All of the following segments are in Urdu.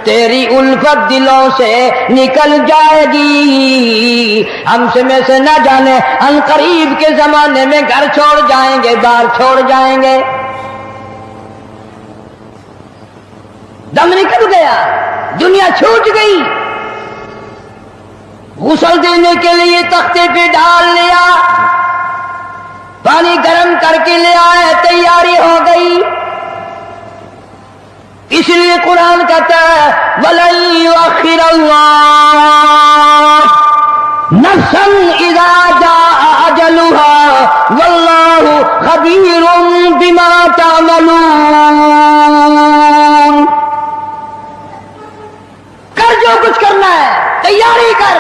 تیری الفت دلوں سے نکل جائے گی. ہم میں سے نہ جانے ان قریب کے زمانے میں گھر چھوڑ جائیں گے، بار چھوڑ جائیں گے. دم نکل گیا، دنیا چھوٹ گئی. غسل دینے کے لیے تختے پہ ڈال لیا، پانی گرم کر کے لے آئے، تیاری ہو گئی. اس لیے قرآن کہتا ہے وَلَن يُؤَخِّرَ اللَّهُ نَفْسًا إِذَا جَاءَ أَجَلُهَا وَاللَّهُ خَبِيرٌ بِمَا تَعْمَلُونَ. کر جو کچھ کرنا ہے، تیاری کر.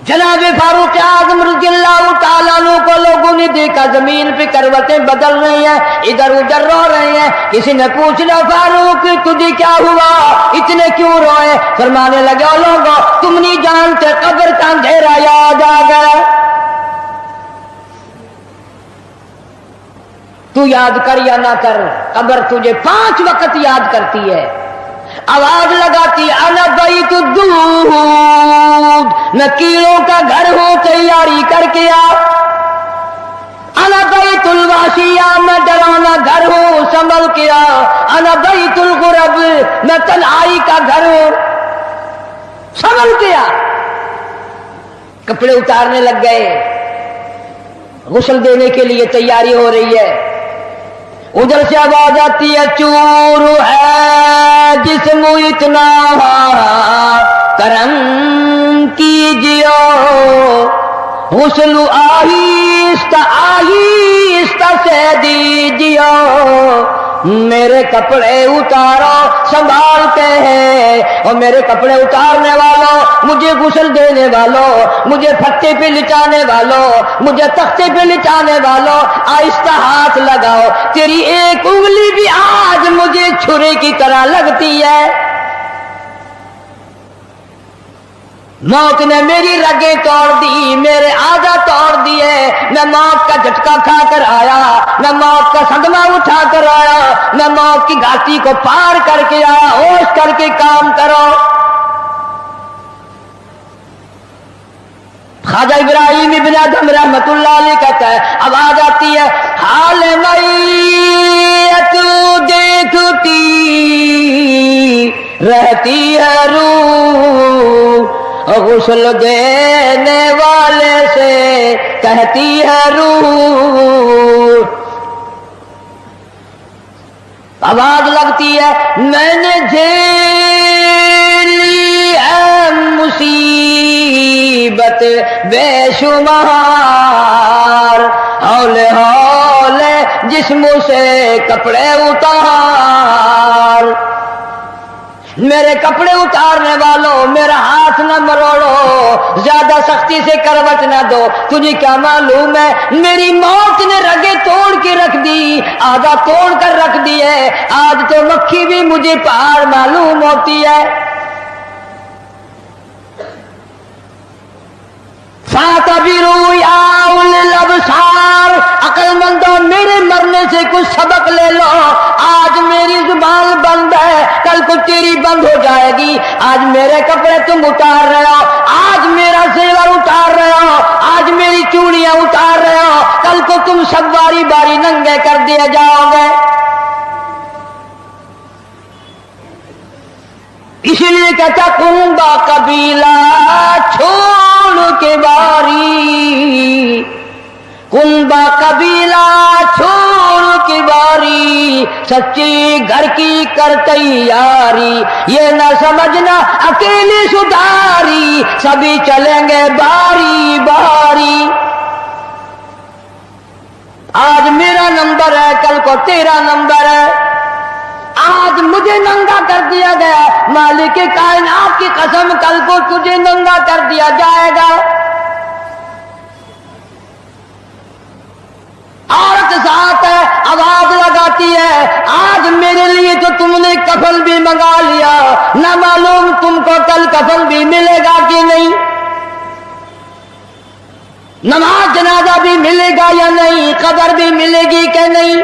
جناب فاروق اعظم رضی اللہ تعالیٰ عنہ کو لوگوں نے دیکھا زمین پہ کروٹیں بدل رہی ہیں، ادھر ادھر رو رہے ہیں. کسی نے پوچھنا فاروق تجھے کیا ہوا، اتنے کیوں روئے؟ فرمانے لگے او لوگوں تم نہیں جانتے قبر کا اندھیرا یاد آ گیا. تو یاد کر یا نہ کر، قبر تجھے 5 وقت یاد کرتی ہے. آواز لگاتی انا بیت الدود، میں کیڑوں کا گھر ہوں، تیاری کر کے آ. انا بیت الواشیہ، میں ڈرانا گھر ہوں، سنبھل کے آ. انا بیت الغرب، میں تنہائی کا گھر ہوں، سنبھل کے آ. کپڑے اتارنے لگ گئے، غسل دینے کے لیے تیاری ہو رہی ہے. ادھر سے آواز آتی ہے چور ہے جسم اتنا کرم کیجیو، غسل آہستہ آہستہ سے دیجیو. میرے کپڑے اتارو سنبھالتے ہیں، اور میرے کپڑے اتارنے والوں، مجھے غسل دینے والوں، مجھے پھٹے پہ لٹانے والوں، مجھے تختے پہ لٹانے والوں، آہستہ ہاتھ لگاؤ. تیری ایک انگلی بھی آج مجھے چھرے کی طرح لگتی ہے. موت نے میری رگیں توڑ دی، میرے آدھا توڑ دیے. میں موت کا جھٹکا کھا کر آیا، میں موت کا صدمہ اٹھا کر آیا، میں موت کی گھاٹی کو پار کر کے آیا. ہوش کر کے کام کرو. خواجہ ابراہیم ابن ادھم رحمت اللہ علیہ کہتا ہے آواز آتی ہے حال میت دیکھتی رہتی ہے روح، غسل دینے والے سے کہتی ہے روح. آواز لگتی ہے میں نے جھیلی ہے مصیبت بے شمار، ہولے ہولے جسم سے کپڑے اتار. میرے کپڑے اتارنے والوں میرا ہاتھ نہ مروڑو، زیادہ سختی سے کروٹ نہ دو. تجھے کیا معلوم ہے میری موت نے رگیں توڑ کے رکھ دی، آدھا توڑ کر رکھ دی ہے. آج تو مکھی بھی مجھے پہاڑ معلوم ہوتی ہے. فَاعْتَبِرُوا يَا أُولِي الْأَبْصَارِ، عقل مندوں میرے مرنے سے کچھ سبق لے لو. آج میری زبان بند ہے، کل کو تیری بند ہو جائے گی. آج میرے کپڑے تم اتار رہے ہو، آج میرا زیور اتار رہے ہو، آج میری چوڑیاں اتار رہے ہو، کل کو تم سب باری باری ننگے کر دیے جاؤ گے. اسی لیے کہتا کنبا قبیلہ چھوڑ کے باری، کنبا قبیلہ چھوڑ کے باری، سچی گھر کی کر تیاری. یہ نہ سمجھنا اکیلی سدھاری، سبھی چلیں گے باری باری. آج میرا نمبر ہے، کل کو تیرا نمبر ہے. آج مجھے ننگا کر دیا گیا، مالک کائنات کی قسم کل کو تجھے ننگا کر دیا جائے گا. عورت ساتھ ہے، آواز لگاتی ہے آج میرے لیے تو تم نے کفن بھی منگا لیا، نہ معلوم تم کو کل کفن بھی ملے گا کہ نہیں، نماز جنازہ بھی ملے گا یا نہیں، قبر بھی ملے گی کہ نہیں.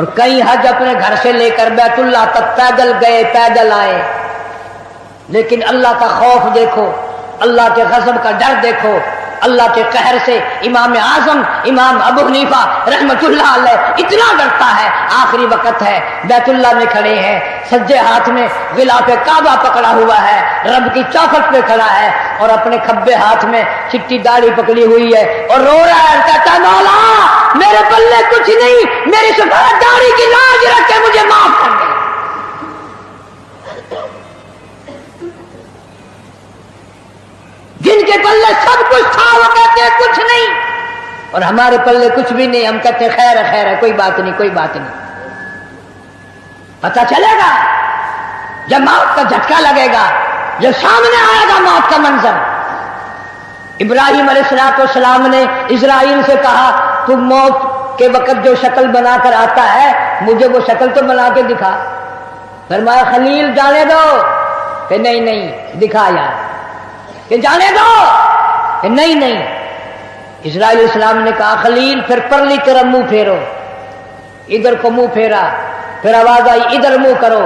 اور کئی حج اپنے گھر سے لے کر بیت اللہ تک پیدل گئے پیدل آئے، لیکن اللہ کا خوف دیکھو، اللہ کے غضب کا ڈر دیکھو، اللہ کے قہر سے امام اعظم امام ابو حنیفہ رحمت اللہ علیہ اتنا ڈرتا ہے، آخری وقت ہے، بیت اللہ میں کھڑے ہیں، سجے ہاتھ میں غلاف کعبہ پکڑا ہوا ہے، رب کی چوکھٹ پہ کھڑا ہے اور اپنے کھبے ہاتھ میں چٹی داڑھی پکڑی ہوئی ہے اور رو رہا ہے، کہتا مولا میرے پلے کچھ نہیں، میری سفید داڑھی کی لاج رکھ کے مجھے معاف کر دے۔ جن کے پلے سب کچھ تھا وہ کہتے ہیں کچھ نہیں، اور ہمارے پلے کچھ بھی نہیں، ہم کہتے ہیں خیر ہے خیر ہے، کوئی بات نہیں کوئی بات نہیں۔ پتہ چلے گا جب موت کا جھٹکا لگے گا، جب سامنے آئے گا موت کا منظر۔ ابراہیم علیہ السلام نے اسرائیل سے کہا تم موت کے وقت جو شکل بنا کر آتا ہے مجھے وہ شکل تو بنا کے دکھا۔ فرمایا خلیل جانے دو، کہ نہیں نہیں دکھا یار، کہ جانے دو، کہ نہیں نہیں۔ اسرائیل علیہ السلام نے کہا خلیل پھر پرلی طرف منہ پھیرو، ادھر کو منہ پھیرا، پھر آواز آئی ادھر منہ کرو،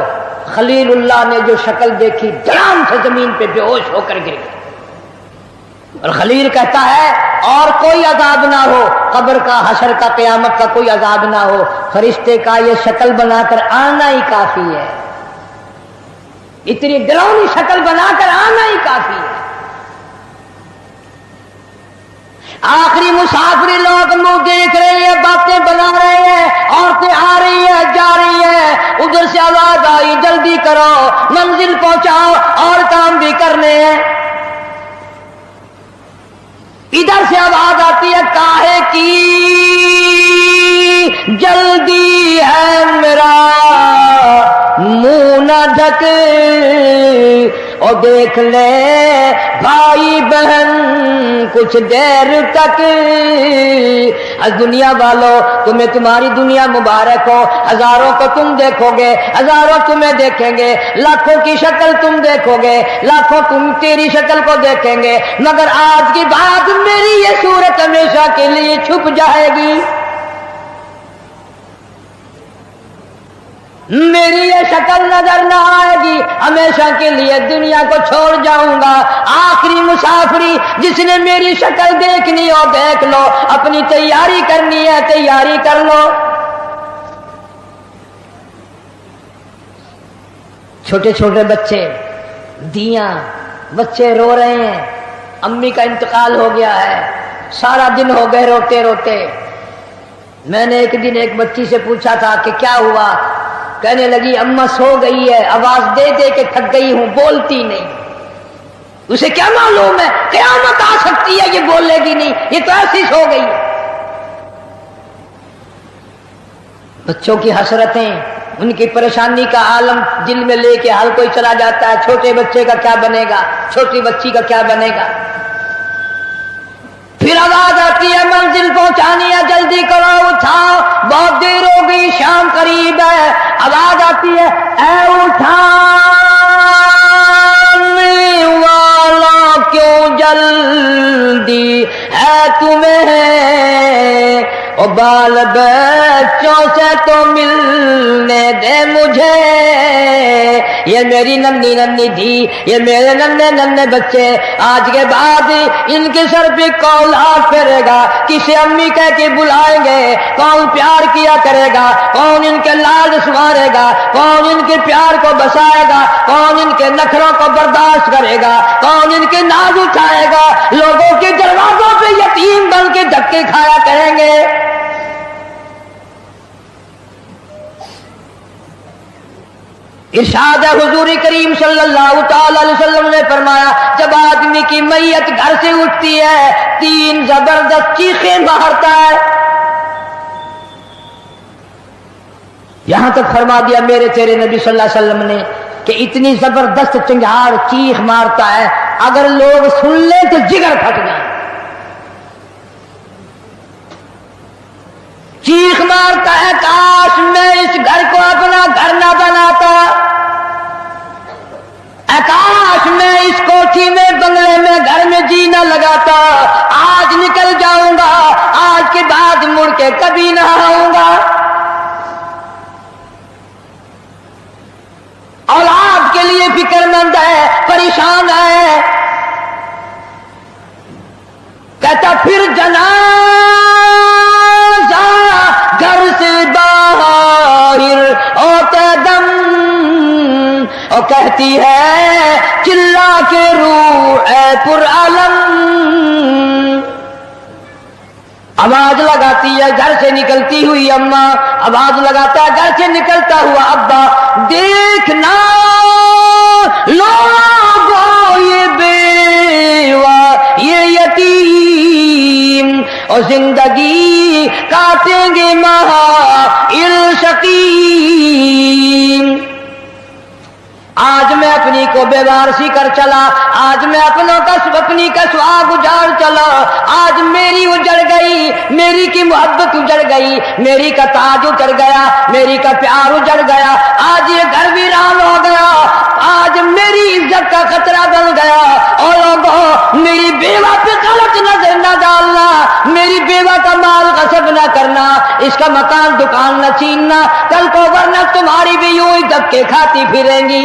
خلیل اللہ نے جو شکل دیکھی دھڑام سے زمین پہ بے ہوش ہو کر گر گئے۔ اور خلیل کہتا ہے اور کوئی عذاب نہ ہو، قبر کا حشر کا قیامت کا کوئی عذاب نہ ہو، فرشتے کا یہ شکل بنا کر آنا ہی کافی ہے، اتنی ڈراؤنی شکل بنا کر آنا ہی کافی ہے۔ آخری مسافری لوگ منہ دیکھ رہے ہیں، باتیں بنا رہے ہیں، عورتیں آ رہی ہیں جا رہی ہیں، ادھر سے آواز آئی جلدی کرو منزل پہنچاؤ اور کام بھی کرنے ہیں۔ ادھر سے آواز آتی ہے کاہے کی جلدی ہے میرا منہ نہ ڈھک، اور دیکھ لے بھائی بہن کچھ دیر تک، دنیا والوں تمہیں تمہاری دنیا مبارک ہو، ہزاروں کو تم دیکھو گے، ہزاروں تمہیں دیکھیں گے، لاکھوں کی شکل تم دیکھو گے، لاکھوں تم تیری شکل کو دیکھیں گے، مگر آج کی بات میری یہ صورت ہمیشہ کے لیے چھپ جائے گی، میری یہ شکل نظر نہ آئے گی، ہمیشہ کے لیے دنیا کو چھوڑ جاؤں گا۔ آخری مسافری جس نے میری شکل دیکھنی ہو دیکھ لو، اپنی تیاری کرنی ہے تیاری کر لو۔ چھوٹے چھوٹے بچے، دیاں بچے رو رہے ہیں، امی کا انتقال ہو گیا ہے، سارا دن ہو گئے روتے روتے۔ میں نے ایک دن ایک بچی سے پوچھا تھا کہ کیا ہوا، کہنے لگی اماں سو گئی ہے، آواز دے دے کے تھک گئی ہوں، بولتی نہیں۔ اسے کیا معلوم ہے قیامت آ سکتی ہے، یہ بولے گی نہیں، یہ تو ایسی سو گئی ہے۔ بچوں کی حسرتیں، ان کی پریشانی کا عالم دل میں لے کے ہر کوئی چلا جاتا ہے، چھوٹے بچے کا کیا بنے گا، چھوٹی بچی کا کیا بنے گا۔ پھر آواز آتی ہے منزل پہنچانی ہے، جلدی کرو اٹھاؤ، بہت دیر ہو گئی، شام قریب ہے۔ آواز آتی ہے اے اٹھانے والا کیوں جلدی ہے تمہیں، او بال بچوں سے تو ملنے دے مجھے، یہ میری ننھی ننھی تھی، یہ میرے ننھے ننھے بچے، آج کے بعد ان کے سر پہ کون ہاتھ پھیرے گا، کسے امی کہہ کے بلائیں گے، کون پیار کیا کرے گا، کون ان کے لال سنوارے گا، کون ان کے پیار کو بسائے گا، کون ان کے نخروں کو برداشت کرے گا، کون ان کے ناز اٹھائے گا، لوگوں کے دروازوں پہ یتیم بن کے دھکے کھایا کریں گے۔ ارشاد حضور کریم صلی اللہ تعالی علیہ وسلم نے فرمایا جب آدمی کی میت گھر سے اٹھتی ہے 3 زبردست چیخیں مارتا ہے، یہاں تک فرما دیا میرے تیرے نبی صلی اللہ علیہ وسلم نے کہ اتنی زبردست چنگھاڑ چیخ مارتا ہے اگر لوگ سن لیں تو جگر پھٹ جائے۔ چیخ مارتا ہے کاش میں اس گھر کو اپنا گھر نہ بناتا، کاش میں اس کوٹھی میں بنگلے میں گھر میں جی نہ لگاتا، آج نکل جاؤں گا، آج کے بعد مڑ کے کبھی نہ آؤں گا۔ یہ فکر مند ہے، پریشان ہے. کہتا پھر جنازہ گھر سے باہر ہوتے دم، اور کہتی ہے چلا کے روح اے پرعلم. آواز لگاتی ہے گھر سے نکلتی ہوئی اماں، آواز لگاتا ہے گھر سے نکلتا ہوا ابا، دیکھنا لوگوں یہ بیوہ یہ یتیم اور زندگی کاٹیں گے مہائل شقیم. آج میں اپنی کو بیوارسی کر چلا، آج میں اپنی کا سواگ اجاڑ چلا، آج میری اجڑ گئی، میری کی محبت اجڑ گئی، میری کا تاج اجڑ گیا، میری کا پیار اجڑ گیا، آج یہ گھر ویران ہو گیا، آج میری عزت کا خطرہ بن گیا. اور لوگوں میری بیوہ پہ غلط نظر نہ ڈالنا، میری بیوہ کا مال غصب نہ کرنا، اس کا مکان دکان نہ چھیننا، کل کو ورنہ تمہاری بھی یوں ہی دھکے کھاتی پھریں گی.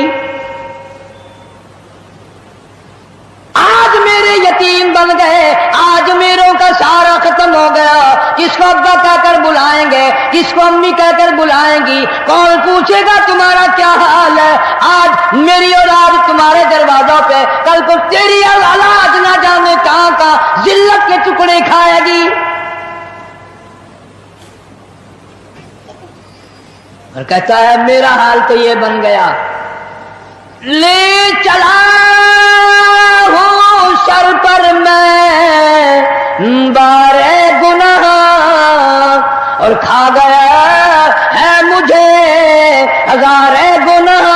آج میرے یتیم بن گئے، آج میروں کا سارا ختم ہو گیا. کس کو ابا کہہ کر بلائیں گے، کس کو امی کہہ کر بلائیں گی، کون پوچھے گا تمہارا کیا حال ہے. آج میری اولاد تمہارے دروازوں پہ، کل کو تیری اولاد نہ جانے کہاں کا ذلت کے ٹکڑے کھائے گی. اور کہتا ہے میرا حال تو یہ بن گیا، لے چلا ہوں سر پر میں بارے گناہ، اور کھا گیا ہے مجھے ہزارے گناہ.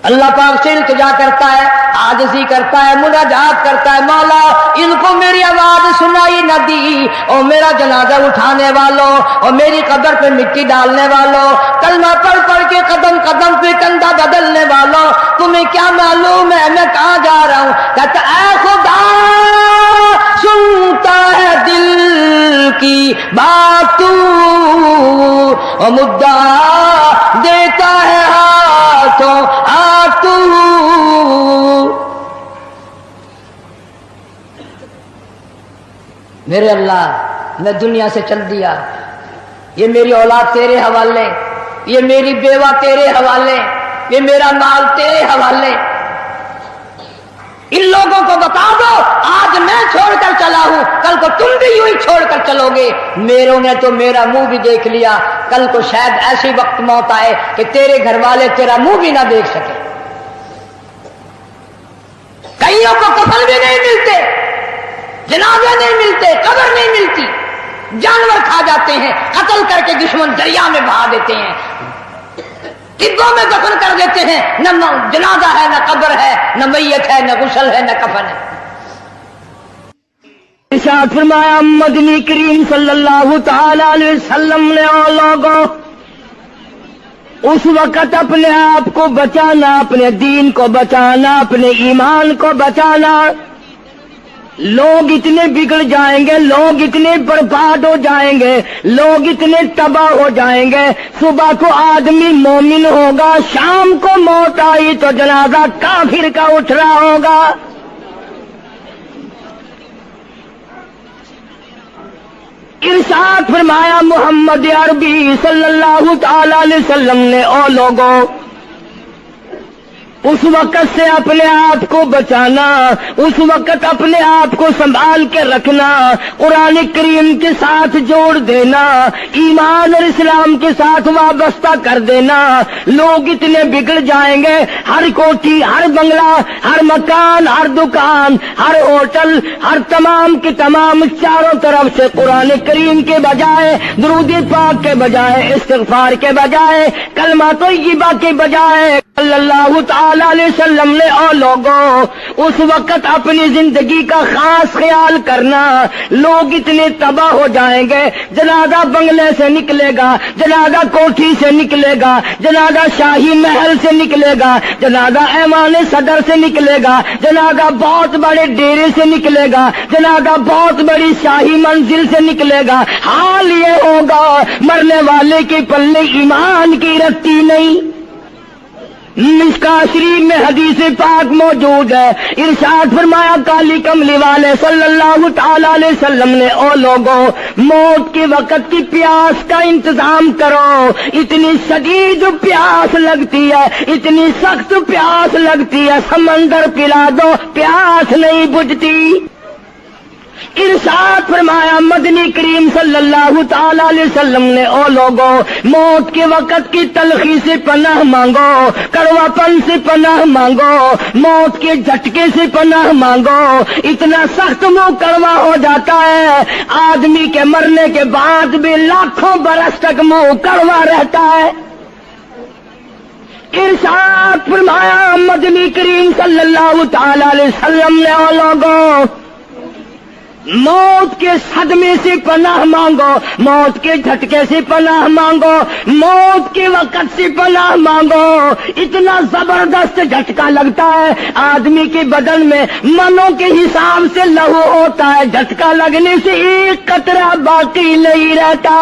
اللہ پاک سے التجا کرتا ہے، عاجزی کرتا ہے، مناجات کرتا ہے، مولا ان کو میری آواز سنائی نہ دی، اور میرا جنازہ اٹھانے والوں اور میری قبر پہ مٹی ڈالنے والوں، کلمہ پڑھ پڑھ کے قدم قدم پہ کندھا بدلنے والوں، تمہیں کیا معلوم ہے میں کہاں جا رہا ہوں. کہتا اے خدا سنتا ہے دل کی بات تو، اور مدعا دیتا ہے ہاتھوں ہاتھ تو. میرے اللہ میں دنیا سے چل دیا، یہ میری اولاد تیرے حوالے، یہ میری بیوہ تیرے حوالے، یہ میرا مال تیرے حوالے. ان لوگوں کو بتا دو آج میں چھوڑ کر چلا ہوں، کل کو تم بھی یوں ہی چھوڑ کر چلو گے. میروں نے تو میرا منہ بھی دیکھ لیا، کل کو شاید ایسی وقت موت آئے کہ تیرے گھر والے تیرا منہ بھی نہ دیکھ سکے. کئیوں کو کفن بھی نہیں ملتے، جنازے نہیں ملتے، قبر نہیں ملتی، جانور کھا جاتے ہیں، قتل کر کے دشمن دریا میں بہا دیتے ہیں، ٹبوں میں دفن کر دیتے ہیں. نہ جنازہ ہے، نہ قبر ہے، نہ میت ہے، نہ غسل ہے، نہ کفن ہے. ارشاد فرمایا مدنی کریم صلی اللہ تعالی علیہ وسلم نے لوگوں اس وقت اپنے آپ کو بچانا، اپنے دین کو بچانا، اپنے ایمان کو بچانا. لوگ اتنے بگڑ جائیں گے، لوگ اتنے برباد ہو جائیں گے، لوگ اتنے تباہ ہو جائیں گے. صبح کو آدمی مومن ہوگا، شام کو موت آئی تو جنازہ کافر کا اٹھ رہا ہوگا. ارشاد فرمایا محمد عربی صلی اللہ تعالی علیہ وسلم نے او لوگوں اس وقت سے اپنے آپ کو بچانا، اس وقت اپنے آپ کو سنبھال کے رکھنا، قرآن کریم کے ساتھ جوڑ دینا، ایمان اور اسلام کے ساتھ وابستہ کر دینا. لوگ اتنے بگڑ جائیں گے، ہر کوٹھی، ہر بنگلہ، ہر مکان، ہر دکان، ہر ہوٹل، ہر تمام کے تمام چاروں طرف سے قرآن کریم کے بجائے، درود پاک کے بجائے، استغفار کے بجائے، کلمہ طیبہ کے بجائے صلی اللہ تعالی علیہ وسلم نے او لوگوں اس وقت اپنی زندگی کا خاص خیال کرنا. لوگ اتنے تباہ ہو جائیں گے، جنازہ بنگلے سے نکلے گا، جنازہ کوٹھی سے نکلے گا، جنازہ شاہی محل سے نکلے گا، جنازہ ایوان صدر سے نکلے گا، جنازہ بہت بڑے ڈیرے سے نکلے گا، جنازہ بہت بڑی شاہی منزل سے نکلے گا. حال یہ ہوگا مرنے والے کے پلے ایمان کی رتی نہیں. کا شریف میں حدیث پاک موجود ہے، ارشاد فرمایا کالی کملی والے صلی اللہ تعالی علیہ وسلم نے، او لوگوں موت کے وقت کی پیاس کا انتظام کرو، اتنی شدید پیاس لگتی ہے، اتنی سخت پیاس لگتی ہے، سمندر پلا دو پیاس نہیں بجھتی۔ ارشاد فرمایا مدنی کریم صلی اللہ تعالی علیہ وسلم نے، او لوگوں موت کے وقت کی تلخی سے پناہ مانگو، کڑوا پن سے پناہ مانگو، موت کے جھٹکے سے پناہ مانگو، اتنا سخت منہ کڑوا ہو جاتا ہے، آدمی کے مرنے کے بعد بھی لاکھوں برس تک منہ کڑوا رہتا ہے۔ ارشاد فرمایا مدنی کریم صلی اللہ تعالی علیہ وسلم نے، او لوگوں موت کے صدمے سے پناہ مانگو، موت کے جھٹکے سے پناہ مانگو، موت کے وقت سے پناہ مانگو، اتنا زبردست جھٹکا لگتا ہے، آدمی کے بدن میں منوں کے حساب سے لہو ہوتا ہے، جھٹکا لگنے سے ایک قطرہ باقی نہیں رہتا۔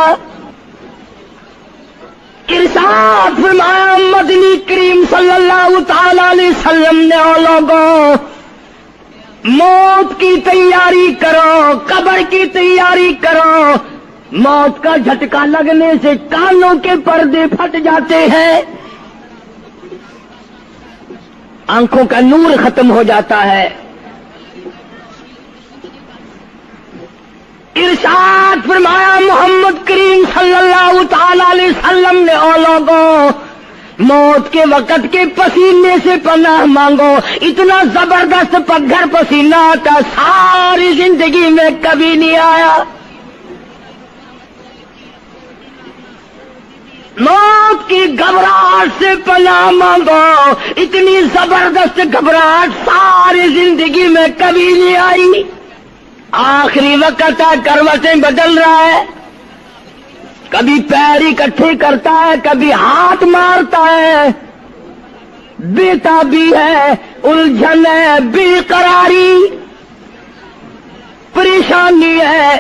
ارشاد فرمایا مدنی کریم صلی اللہ تعالی علیہ وسلم نے، او لوگوں موت کی تیاری کرو، قبر کی تیاری کرو، موت کا جھٹکا لگنے سے کانوں کے پردے پھٹ جاتے ہیں، آنکھوں کا نور ختم ہو جاتا ہے۔ ارشاد فرمایا محمد کریم صلی اللہ تعالی علیہ وسلم نے، او لوگوں موت کے وقت کے پسینے سے پناہ مانگو، اتنا زبردست پگھر پسینہ آتا ساری زندگی میں کبھی نہیں آیا۔ موت کی گھبراہٹ سے پناہ مانگو، اتنی زبردست گھبراہٹ ساری زندگی میں کبھی نہیں آئی۔ آخری وقت ہے، کروٹیں بدل رہا ہے، کبھی پیر اکٹھے کرتا ہے، کبھی ہاتھ مارتا ہے، بےتابی ہے، الجھن ہے، بے قراری، پریشانی ہے،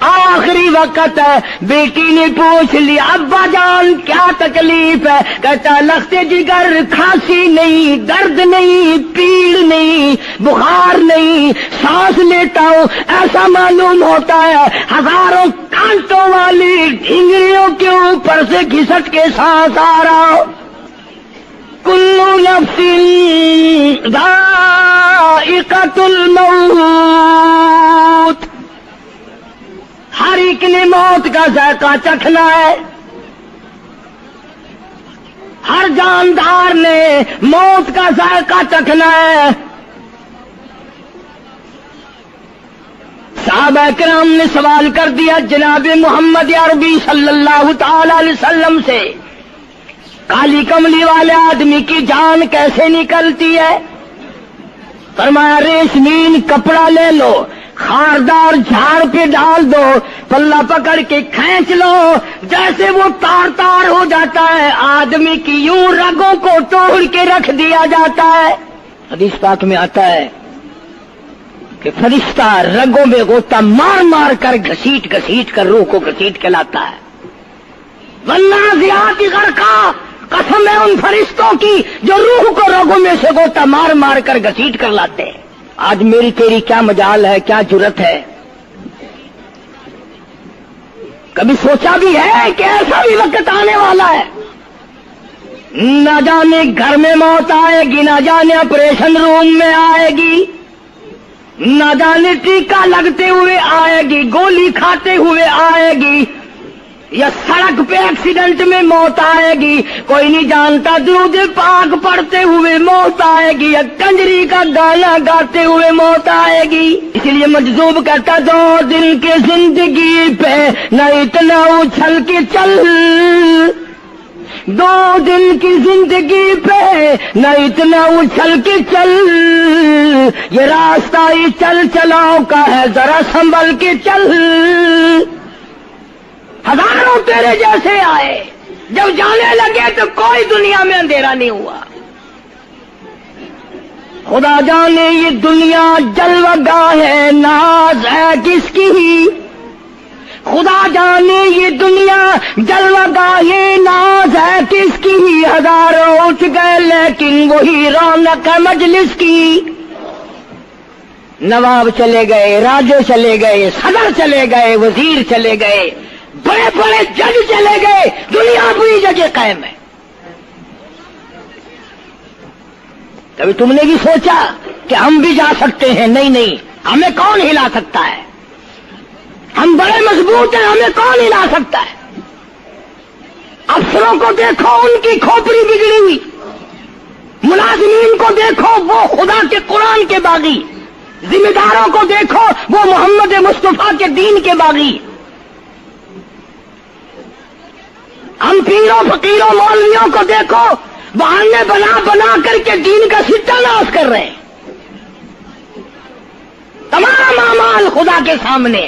آخری وقت ہے۔ بیٹی نے پوچھ لیا ابا جان کیا تکلیف ہے؟ کہتا لخت جگر، کھانسی نہیں، درد نہیں، پیڑ نہیں، بخار نہیں، سانس لیتا ہوں ایسا معلوم ہوتا ہے ہزاروں کانٹوں والی ڈھنگریوں کے اوپر سے گھسٹ کے سانس آ رہا ہو۔ کلو نفس ذائقۃ الموت، ہر ایک نے موت کا ذائقہ چکھنا ہے، ہر جاندار نے موت کا ذائقہ چکھنا ہے۔ صحابہ کرام نے سوال کر دیا جناب محمد عربی صلی اللہ تعالی علیہ وسلم سے، کالی کملی والے آدمی کی جان کیسے نکلتی ہے؟ فرمایا ریشمین کپڑا لے لو، خاردار جھاڑ پہ ڈال دو، پلہ پکڑ کے کھینچ لو، جیسے وہ تار تار ہو جاتا ہے آدمی کی یوں رگوں کو توڑ کے رکھ دیا جاتا ہے۔ حدیث پاک میں آتا ہے کہ فرشتہ رگوں میں غوطہ مار مار کر گھسیٹ گھسیٹ کر روح کو گھسیٹ کے لاتا ہے۔ والنازعات غرقا، قسم ہے ان فرشتوں کی جو روح کو رگوں میں سے غوطہ مار مار کر گھسیٹ کر لاتے ہیں۔ آج میری تیری کیا مجال ہے، کیا جرت ہے؟ کبھی سوچا بھی ہے کہ ایسا بھی وقت آنے والا ہے؟ نہ جانے گھر میں موت آئے گی، نہ جانے آپریشن روم میں آئے گی، نہ جانے ٹیکا لگتے ہوئے آئے گی، گولی کھاتے ہوئے آئے گی، یا سڑک پہ ایکسیڈنٹ میں موت آئے گی، کوئی نہیں جانتا، درود پاک پڑھتے ہوئے موت آئے گی، یا کنجری کا گانا گاتے ہوئے موت آئے گی۔ اس لیے مجذوب کہتا 2 دن کی زندگی پہ نہ اتنا اچھل کے چل، 2 دن کی زندگی پہ نہ اتنا اچھل کے چل، یہ راستہ ہی چل چلاؤ کا ہے، ذرا سنبھل کے چل۔ ہزاروں تیرے جیسے آئے، جب جانے لگے تو کوئی دنیا میں اندھیرا نہیں ہوا۔ خدا جانے یہ دنیا جلوہ گاہ ہے، ناز ہے کس کی، خدا جانے یہ دنیا جلوہ گاہے ناز ہے کس کی، ہزاروں اٹھ گئے لیکن وہی رونق ہے مجلس کی۔ نواب چلے گئے، راجے چلے گئے، صدر چلے گئے، وزیر چلے گئے، بڑے بڑے جج چلے گئے، دنیا اپنی جگہ قائم ہے۔ کبھی تم نے بھی سوچا کہ ہم بھی جا سکتے ہیں؟ نہیں نہیں، ہمیں کون ہلا سکتا ہے؟ ہم بڑے مضبوط ہیں، ہمیں کون ہلا سکتا ہے؟ افسروں کو دیکھو، ان کی کھوپڑی بگڑی ہوئی، ملازمین کو دیکھو وہ خدا کے قرآن کے باغی، ذمہ داروں کو دیکھو وہ محمد مصطفیٰ کے دین کے باغی۔ ہم پیروں فقیروں مولویوں کو دیکھو بہانے بنا بنا کر کے دین کا ستہ ناش کر رہے ہیں۔ تمام اعمال خدا کے سامنے،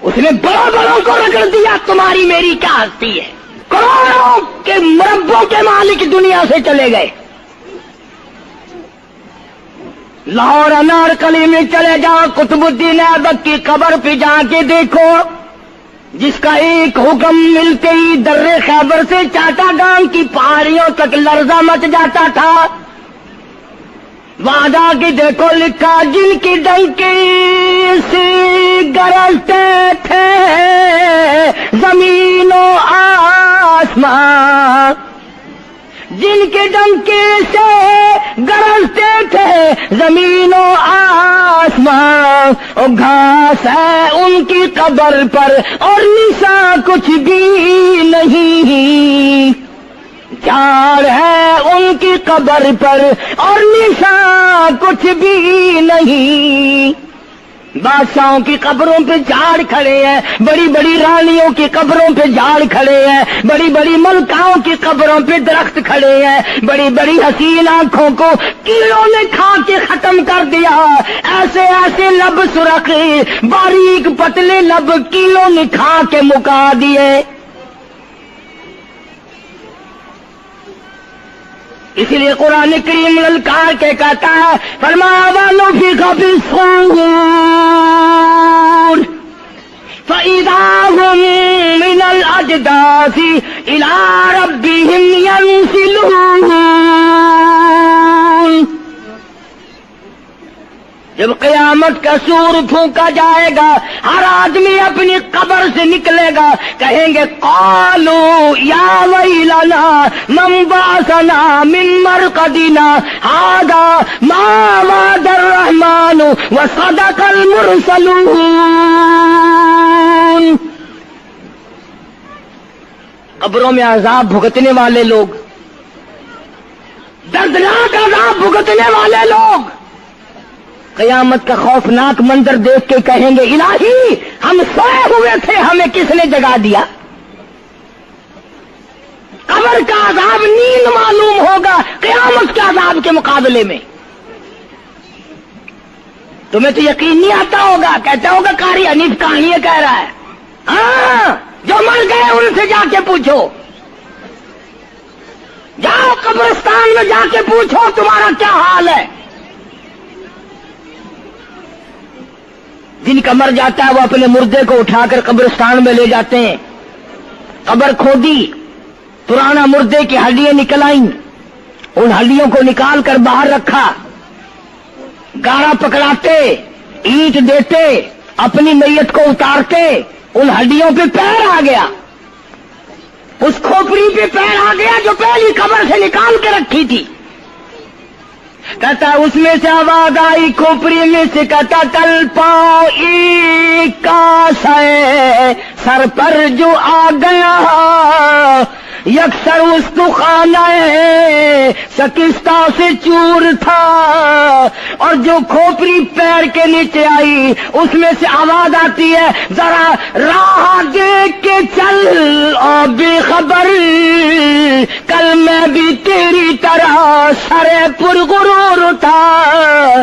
اس نے بڑوں بڑوں کو رگڑ دیا، تمہاری میری کیا ہستی ہے؟ کروڑوں کے مربوں کے مالک دنیا سے چلے گئے۔ لاہور انارکلی میں چلے جاؤ، قطب الدین ایبک کی قبر پہ جا کے دیکھو، جس کا ایک حکم ملتے ہی در خیبر سے چاٹا گام کی پہاڑیوں تک لرزہ مچ جاتا تھا۔ وعدہ کی دیکھو لکھا، جن کی ڈنکی سے گرجتے تھے زمین و آسمان، جن کے ڈنکی سے گرجتے تھے زمین و آسمان، اور گھاس ہے ان کی قبر پر اور نشان کچھ بھی نہیں، جھاڑ ہے ان کی قبر پر اور نشان کچھ بھی نہیں۔ بادشاہوں کی قبروں پہ جھاڑ کھڑے ہیں، بڑی بڑی رانیوں کی قبروں پہ جھاڑ کھڑے ہیں، بڑی بڑی ملکاؤں کی قبروں پہ درخت کھڑے ہیں، بڑی بڑی حسین آنکھوں کو کیڑوں نے کھا کے ختم کر دیا، ایسے ایسے لب سرخ باریک پتلے لب کیڑوں نے کھا کے مکا دیے۔ اسی لیے قرآن کریم للکار کے کہتا ہے، فرمایا وَنُفِخَ فِي الصُّورِ فَإِذَا هُم مِّنَ الْأَجْدَاثِ إِلَىٰ رَبِّهِمْ يَنسِلُونَ۔ جب قیامت کا سور پھونکا جائے گا، ہر آدمی اپنی قبر سے نکلے گا، کہیں گے قالوا یا ویلنا من بعثنا من مرقدنا هذا ما وعد الرحمن وصدق المرسلون۔ قبروں میں عذاب بھگتنے والے لوگ، دردناک عذاب بھگتنے والے لوگ قیامت کا خوفناک منظر دیکھ کے کہیں گے الہی ہم سوئے ہوئے تھے، ہمیں کس نے جگا دیا؟ قبر کا عذاب نیند معلوم ہوگا قیامت کے عذاب کے مقابلے میں۔ تمہیں تو یقین نہیں آتا ہوگا، کہتا ہوگا قاری حنیف کہانیاں کہہ رہا ہے۔ ہاں، جو مر گئے ان سے جا کے پوچھو، جاؤ قبرستان میں جا کے پوچھو تمہارا کیا حال ہے۔ جن کا مر جاتا ہے وہ اپنے مردے کو اٹھا کر قبرستان میں لے جاتے ہیں، قبر کھودی، پرانا مردے کی ہڈیاں نکل آئیں، ان ہڈیوں کو نکال کر باہر رکھا، گاڑا پکڑاتے، اینٹ دیتے، اپنی میت کو اتارتے، ان ہڈیوں پہ پیر آ گیا، اس کھوپڑی پہ پیر آ گیا جو پہلی قبر سے نکال کے رکھی تھی۔ کہتا اس میں سے آواز آئی کھوپڑی میں سے، کہتا کل پاؤں ایک کاش ہے سر پر جو آ گیا، یکسر استخانہ شکستہ سے چور تھا، اور جو کھوپڑی پیر کے نیچے آئی اس میں سے آواز آتی ہے ذرا راہ دیکھ کے چل اور بے خبر، کل میں بھی تیری طرح سر پر غرور تھا،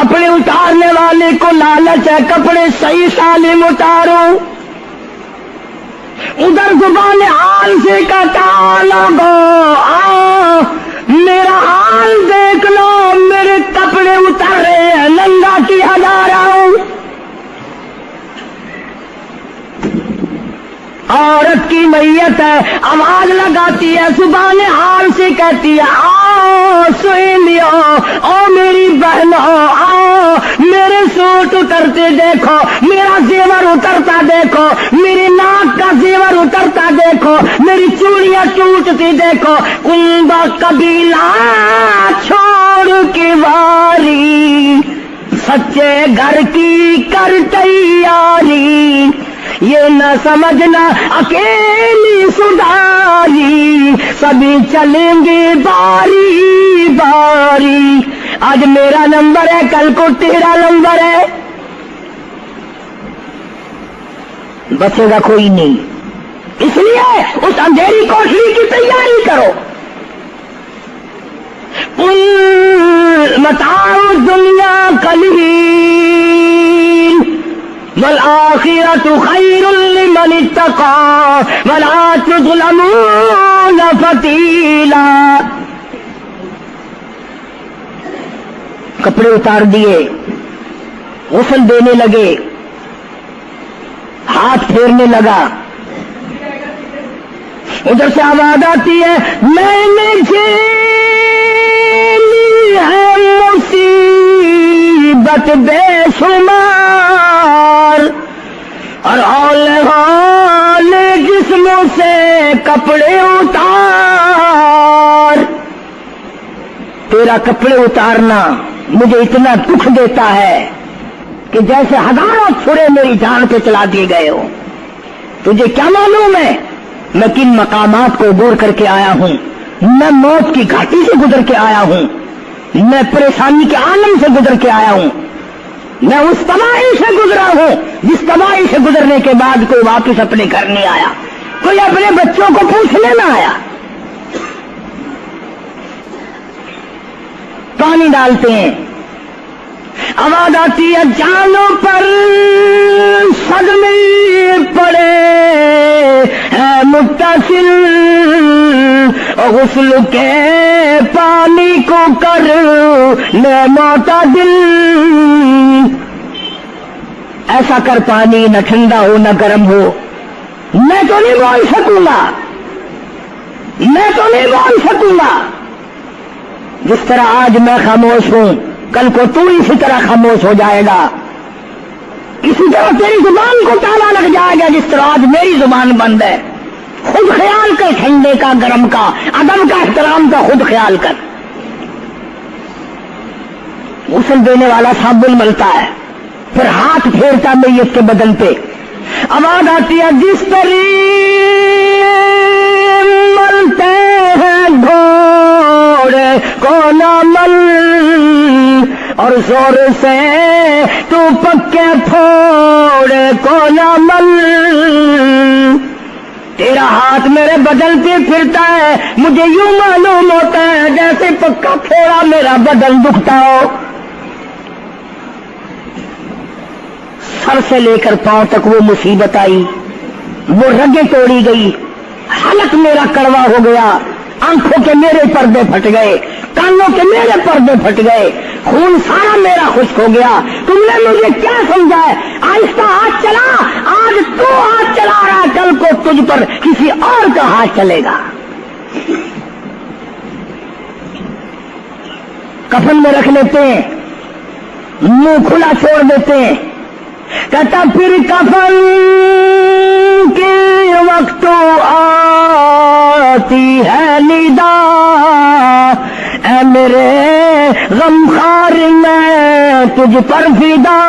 کپڑے اتارنے والے کو لالچ ہے کپڑے صحیح سالم اتارو، ادھر زبان حال سے کہتا لوگو آؤ میرا حال دیکھ لو، میرے کپڑے اتارے ہیں ننگا کیا جا رہا ہوں۔ عورت کی میت ہے، آواز لگاتی ہے، زبان حال سے کہتی ہے آؤ سہیلیو، او میری بہنوں آؤ میرے سوٹ اترتے دیکھو، میرا زیور اترتا دیکھو، میری ناک کا زیور اترتا دیکھو، میری چوڑیاں ٹوٹتی دیکھو، کنبا قبیلہ چھوڑ کے واری، سچے گھر کی کر تیاری، یہ نہ سمجھنا اکیلی سدھاری، سبھی چلیں گے باری باری، آج میرا نمبر ہے کل کو تیرا نمبر ہے، بچے گا کوئی نہیں، اس لیے اس اندھیری کوٹری کی تیاری کرو۔ متاع الدنیا قلیل والآخرۃ خیر لمن اتقى ولا تظلمون فتیلا۔ کپڑے اتار دیے، غسل دینے لگے، ہاتھ پھیرنے لگا، ادھر سے آواز آتی ہے میں نے جھیلی ہے مصیبت بے شمار، اور ہولے جسموں سے کپڑے اتار، تیرا کپڑے اتارنا مجھے اتنا دکھ دیتا ہے کہ جیسے ہزاروں چھرے میری جان پہ چلا دیے گئے ہو۔ تجھے کیا معلوم ہے میں کن مقامات کو عبور کر کے آیا ہوں، میں موت کی گھاٹی سے گزر کے آیا ہوں، میں پریشانی کے عالم سے گزر کے آیا ہوں، میں اس تباہی سے گزرا ہوں جس تباہی سے گزرنے کے بعد کوئی واپس اپنے گھر نہیں آیا، کوئی اپنے بچوں کو پوچھنے نہ آیا۔ پانی ڈالتے ہیں، آواز آتی ہے جانوں پر صدمے پڑے ہے متصل، غسل کے پانی کو کر لے معتدل، ایسا کر پانی نہ ٹھنڈا ہو نہ گرم ہو، میں تو نہیں بول سکوں گا، میں تو نہیں بول سکوں گا، جس طرح آج میں خاموش ہوں کل کو تو اسی طرح خاموش ہو جائے گا، اسی طرح تیری زبان کو تالا لگ جائے گا جس طرح آج میری زبان بند ہے۔ خود خیال کر، ٹھنڈے کا گرم کا ادب کا احترام کا خود خیال کر۔ غسل دینے والا صابن ملتا ہے، پھر ہاتھ پھیرتا میت کے بدن پہ، آواز آتی ہے جس طرح ملتے ہیں گھوڑے کو نہ مل، اور زور سے تو پکے پھوڑے کو نہ مل، تیرا ہاتھ میرے بدن پہ پھرتا ہے، مجھے یوں معلوم ہوتا ہے جیسے پکا پھوڑا میرا بدن دکھتا ہو، سر سے لے کر پاؤں تک وہ مصیبت آئی، وہ رگیں توڑی گئی، حلق میرا کڑوا ہو گیا، آنکھوں کے میرے پردے پھٹ گئے، کانوں کے میرے پردے پھٹ گئے، خون سارا میرا خشک ہو گیا، تم نے مجھے کیا سمجھا ہے؟ آہستہ ہاتھ چلا، آج تو ہاتھ چلا رہا، کل کو تجھ پر کسی اور کا ہاتھ چلے گا۔ کفن میں رکھ لیتے ہیں، منہ کھلا چھوڑ دیتے ہیں، کہتا پھر کفن کے وقت آتی ہے ندا، اے میرے غمخوار میں تجھ پر فدا،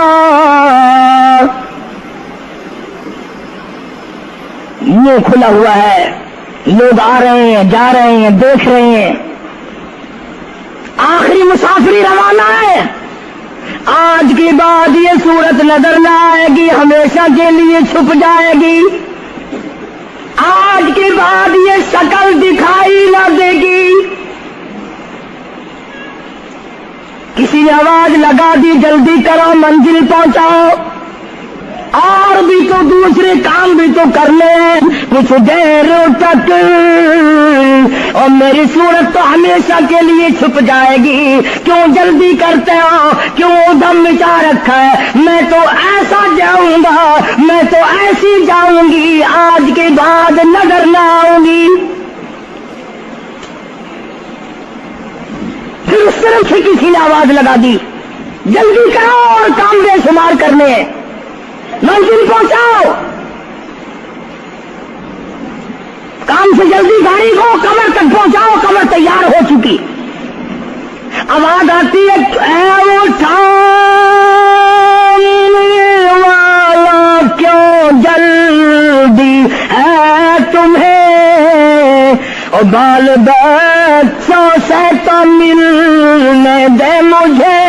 منہ کھلا ہوا ہے، لوگ آ رہے ہیں جا رہے ہیں دیکھ رہے ہیں، آخری مسافری روانہ ہے، آج کے بعد یہ صورت نظر نہ آئے گی، ہمیشہ کے لیے چھپ جائے گی، آج کے بعد یہ شکل دکھائی نہ دے گی، کسی کسی نے آواز لگا دی جلدی کرو منزل پہنچاؤ، اور بھی تو دوسرے کام بھی تو کر لیں کچھ دیر تک، اور میری صورت تو ہمیشہ کے لیے چھپ جائے گی، کیوں جلدی کرتے ہو، کیوں ادھم مچا رکھا ہے، میں تو ایسا جاؤں گا، میں تو ایسی جاؤں گی، آج کے بعد نظر نہ آؤں گی۔ پھر اس طرف سے کسی نے آواز لگا دی جلدی کرو اور کام بے شمار کرنے ہیں، منزل پہنچاؤ، کام سے جلدی گاڑی کو کمر تک پہنچاؤ، کمر تیار ہو چکی۔ آواز آتی ہے اے اٹھانے والا کیوں جلدی ہے تمہیں، اور بال بچوں سے تو ملنے دے مجھے،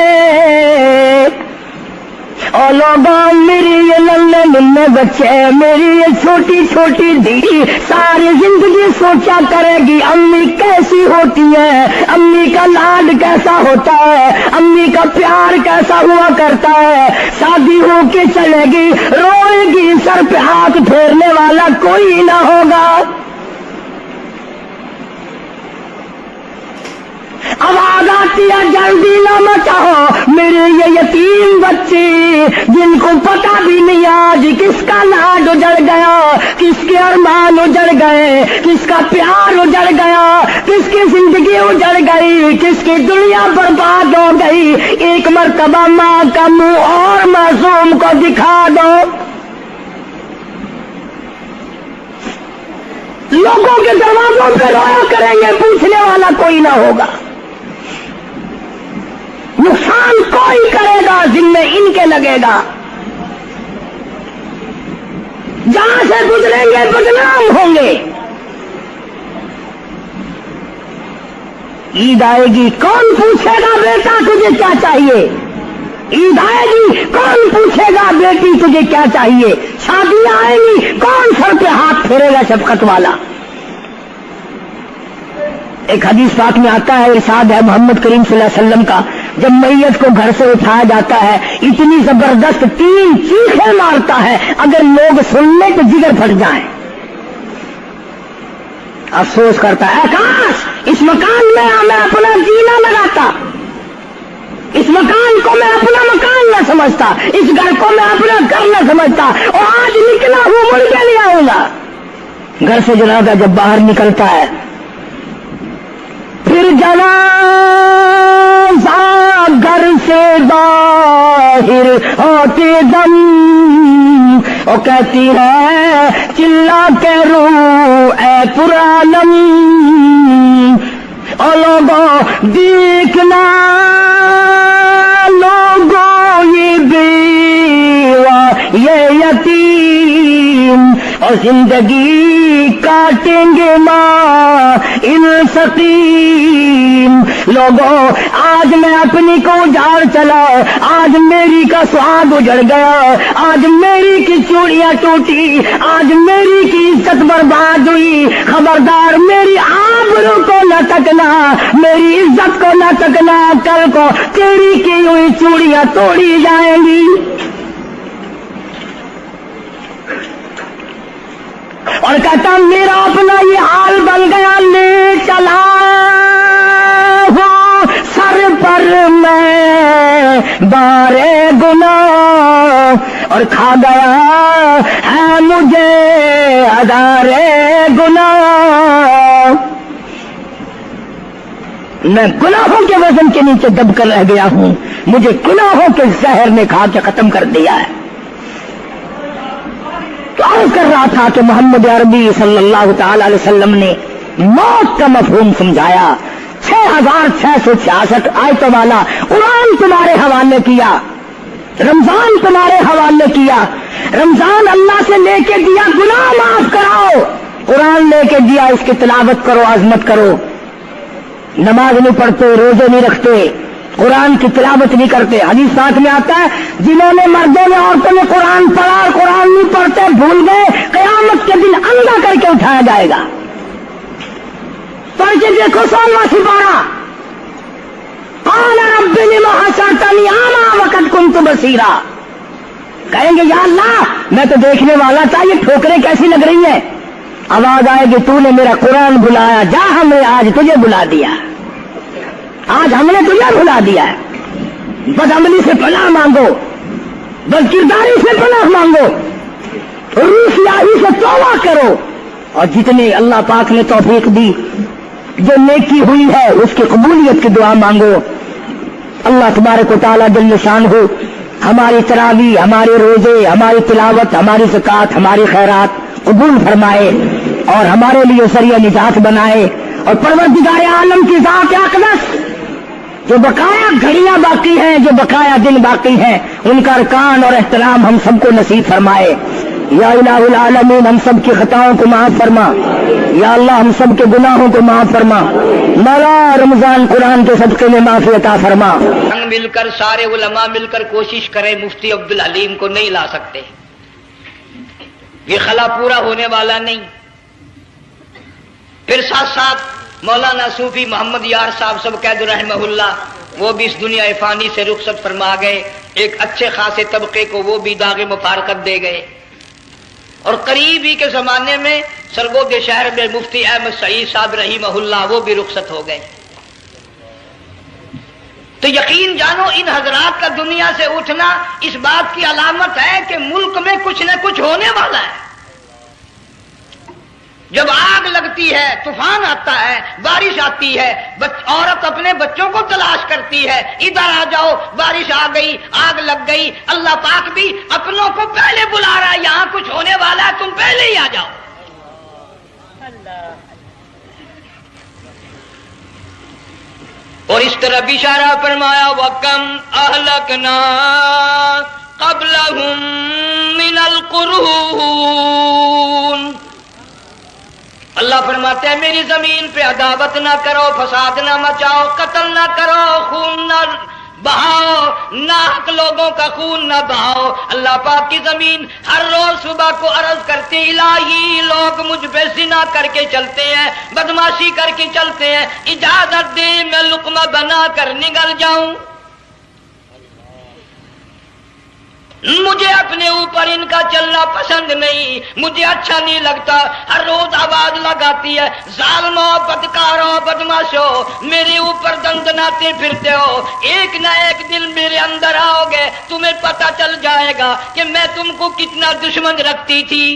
اور لوگوں میری یہ ننھے ننھے بچے، میری یہ چھوٹی چھوٹی دھی ساری زندگی سوچا کرے گی امی کیسی ہوتی ہے، امی کا لاڈ کیسا ہوتا ہے، امی کا پیار کیسا ہوا کرتا ہے، شادی ہو کے چلے گی روئے گی، سر پہ ہاتھ پھیرنے والا کوئی نہ ہوگا۔ آواز آتی ہے جلدی نہ مچاؤ، میرے یہ یتیم بچے جن کو پتہ بھی نہیں آج کس کا لاڈ اجڑ گیا، کس کے ارمان اجڑ گئے، کس کا پیار اجڑ گیا، کس کی زندگی اجڑ گئی، کس کی دنیا برباد ہو گئی، ایک مرتبہ ماں کا منہ اور معصوم کو دکھا دو۔ لوگوں کے دروازوں پہ رویا کریں گے، پوچھنے والا کوئی نہ ہوگا، نقصان کوئی کرے گا ذمہ ان کے لگے گا، جہاں سے گزریں گے بدنام ہوں گے۔ عید آئے گی کون پوچھے گا بیٹا تجھے کیا چاہیے، عید آئے گی کون پوچھے گا بیٹی تجھے کیا چاہیے، شادیاں آئیں گی کون سر پہ ہاتھ پھیرے گا شفقت والا۔ ایک حدیث پاک میں آتا ہے، ارشاد ہے محمد کریم صلی اللہ علیہ وسلم کا، جب میت کو گھر سے اٹھایا جاتا ہے اتنی زبردست 3 چیخیں مارتا ہے، اگر لوگ سننے تو جگر پھٹ جائیں۔ افسوس کرتا ہے کاش اس مکان میں میں اپنا جینا لگاتا، اس مکان کو میں اپنا مکان نہ سمجھتا، اس گھر کو میں اپنا گھر نہ سمجھتا، اور آج نکلا ہوں مڑ کے لے آؤں گا۔ گھر سے جنازہ جب باہر نکلتا ہے پھر جنازہ گھر سے باہر ہوتے دم، وہ کہتی ہے چلا کے رو اے پرانم، اور لوگوں دیکھنا لوگوں یہ بیوہ یہ یتیم، اور زندگی کاٹیں گے ماں ان سقیم۔ لوگوں آج میں اپنی کو اجاڑ چلا، آج میری کا سہاگ اجڑ گیا، آج میری کی چوڑیاں ٹوٹی، آج میری کی عزت برباد ہوئی، خبردار میری آبرو کو نہ تکنا، میری عزت کو نہ تکنا، کل کو تیری کی ہوئی چوڑیاں توڑی جائیں گی۔ اور کہتا میرا اپنا یہ حال بن گیا، لے چلا ہوں سر پر میں بارے گناہ، اور کھا گیا ہے مجھے ہزارے گناہ، میں گناہوں کے وزن کے نیچے دب کر رہ گیا ہوں، مجھے گناہوں کے زہر نے کھا کے ختم کر دیا ہے۔ تو عرض کر رہا تھا کہ محمد عربی صلی اللہ تعالی علیہ وسلم نے موت کا مفہوم سمجھایا، 6666 آیتوں والا قرآن تمہارے حوالے کیا، رمضان تمہارے حوالے کیا، رمضان اللہ سے لے کے دیا گناہ معاف کراؤ، قرآن لے کے دیا اس کی تلاوت کرو، عظمت کرو، نماز نہیں پڑھتے، روزے نہیں رکھتے، قرآن کی تلاوت نہیں کرتے۔ حدیث پاک میں آتا ہے جنہوں نے مردوں نے عورتوں نے قرآن پڑھا اور قرآن نہیں پڑھتے بھول گئے، قیامت کے دن اندھا کر کے اٹھایا جائے گا۔ پڑھ کے دیکھو 16واں سپارہ، قال رب رب لما حشرتنی اعمی وقد كنت بصیرا، کہیں گے یا اللہ میں تو دیکھنے والا تھا، یہ ٹھوکریں کیسی لگ رہی ہیں؟ آواز آئے گی تو نے میرا قرآن بلایا، جا ہم نے آج تجھے بلا دیا، آج ہم نے تجھے بلا دیا ہے۔ بدعملی سے پناہ مانگو، بدکرداری سے پناہ مانگو، روسیاہی سے توبہ کرو، اور جتنے اللہ پاک نے توفیق دی جو نیکی ہوئی ہے اس کی قبولیت کی دعا مانگو۔ اللہ تبارک و تعالیٰ جل شانہ ہماری تراویح، ہمارے روزے، ہماری تلاوت، ہماری زکوٰۃ، ہماری خیرات قبول فرمائے اور ہمارے لیے ذریعہ نجات بنائے، اور پروردگار عالم کی ذات اقدس جو بقایا گھڑیاں باقی ہیں، جو بقایا دن باقی ہیں، ان کا ارکان اور احترام ہم سب کو نصیب فرمائے۔ یا الہ العالمین ہم سب کی خطاؤں کو معاف فرما، یا اللہ ہم سب کے گناہوں کو معاف فرما، مولا رمضان قرآن کے صدقے میں معافی عطا فرما۔ مل کر سارے علماء مل کر کوشش کریں، مفتی عبدالحلیم کو نہیں لا سکتے، یہ خلا پورا ہونے والا نہیں۔ پھر ساتھ ساتھ مولانا صوفی محمد یار صاحب سب قید رحمہ اللہ، وہ بھی اس دنیا فانی سے رخصت فرما گئے، ایک اچھے خاصے طبقے کو وہ بھی داغ مفارقت دے گئے، اور قریب ہی کے زمانے میں سرگود شہر میں مفتی احمد سعید صاحب رحمہ اللہ وہ بھی رخصت ہو گئے۔ تو یقین جانو ان حضرات کا دنیا سے اٹھنا اس بات کی علامت ہے کہ ملک میں کچھ نہ کچھ ہونے والا ہے۔ جب آگ لگتی ہے، طوفان آتا ہے، بارش آتی ہے، عورت اپنے بچوں کو تلاش کرتی ہے، ادھر آ جاؤ، بارش آ گئی، آگ لگ گئی، اللہ پاک بھی اپنوں کو پہلے بلا رہا ہے، یہاں کچھ ہونے والا ہے، تم پہلے ہی آ جاؤ۔ اور اس طرح اشارہ فرمایا وَكَمْ أَهْلَكْنَا قَبْلَهُمْ مِنَ الْقُرُونِ، اللہ فرماتے ہیں میری زمین پہ عداوت نہ کرو، فساد نہ مچاؤ، قتل نہ کرو، خون نہ بہاؤ، ناحق لوگوں کا خون نہ بہاؤ۔ اللہ پاک کی زمین ہر روز صبح کو عرض کرتی الہی لوگ مجھ پہ زنا کر کے چلتے ہیں، بدماشی کر کے چلتے ہیں، اجازت دے میں لقمہ بنا کر نگل جاؤں، مجھے اپنے اوپر ان کا چلنا پسند نہیں، مجھے اچھا نہیں لگتا۔ ہر روز آواز لگاتی ہے ظالموں، بدکاروں، بدماشوں، میرے اوپر دندناتے پھرتے ہو، ایک نہ ایک دن میرے اندر آؤ گے، تمہیں پتہ چل جائے گا کہ میں تم کو کتنا دشمن رکھتی تھی۔